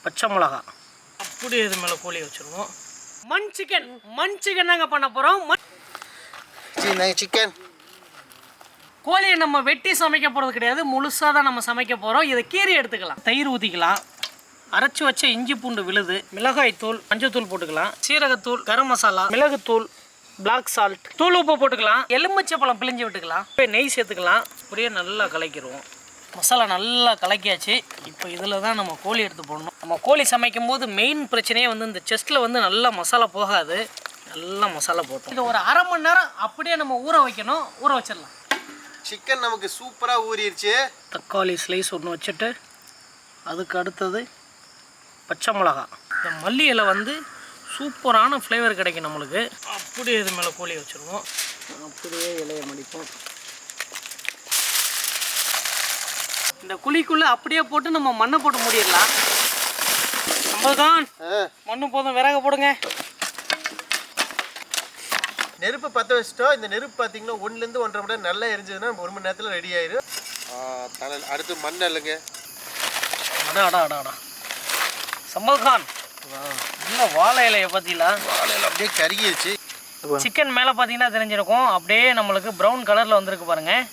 பச்சை மிளகா, அப்படியே இது மேலே கோழி வச்சுருவோம். மண் சிக்கன் தாங்க பண்ண போகிறோம். சிக்கன் கோழியை நம்ம வெட்டி சமைக்க போகிறது கிடையாது, முழுசாக தான் நம்ம சமைக்க போகிறோம். இதை கீரி எடுத்துக்கலாம். தயிர் ஊற்றிக்கலாம். அரைச்சி வச்ச இஞ்சி பூண்டு விழுது, மிளகாய் தூள், மஞ்சத்தூள் போட்டுக்கலாம், சீரகத்தூள், கரம் மசாலா, மிளகுத்தூள், பிளாக் சால்ட், தூள் உப்பு போட்டுக்கலாம், எலுமிச்சை பழம் பிழிஞ்சு விட்டுக்கலாம், இப்போ நெய் சேர்த்துக்கலாம். அப்படியே நல்லா கலக்கிடுவோம். மசாலா நல்லா கலக்கியாச்சு. இப்போ இதில் தான் நம்ம கோழி எடுத்து போடணும். நம்ம கோழி சமைக்கும் போது மெயின் பிரச்சனையே வந்து இந்த செஸ்ட்டில் வந்து நல்லா மசாலா போகாது. நல்லா மசாலா போட்டோம். இது ஒரு அரை மணி நேரம் அப்படியே நம்ம ஊற வைக்கணும். ஊற வச்சிடலாம். சிக்கன் நமக்கு சூப்பராக ஊறிடுச்சு. தக்காளி ஸ்லைஸ் ஒன்று வச்சுட்டு அதுக்கு அடுத்தது பச்சை மிளகா. இந்த மல்லி இலை வந்து சூப்பரான ஃப்ளேவர் கிடைக்கும் நம்மளுக்கு. அப்படியே இது மேலே கோழி வச்சுருவோம். அப்படியே இலையை மடிப்போம். இந்த குழிக்குள்ளே அப்படியே போட்டு நம்ம மண்ணை போட்டு மூடிடலாம். நம்மதான் மண்ணு போதும், விறகு போடுங்க. நெருப்பு பற்ற வச்சுட்டோம். இந்த நெருப்பு பார்த்தீங்கன்னா 1லேருந்து 1.5 மணி நேரம் நல்லா எரிஞ்சதுன்னா 1 மணி நேரத்தில் ரெடி ஆயிடும். அடுத்து மண் இல்லைங்க. அடா சம்பல்கான், இன்னும் வாழை இலையை பார்த்தீங்களா? வாழை இலை அப்படியே கருகிடுச்சு. சிக்கன் மேலே பார்த்தீங்கன்னா தெரிஞ்சிருக்கும். அப்படியே நம்மளுக்கு ப்ரௌன் கலரில் வந்திருக்கு பாருங்கள்.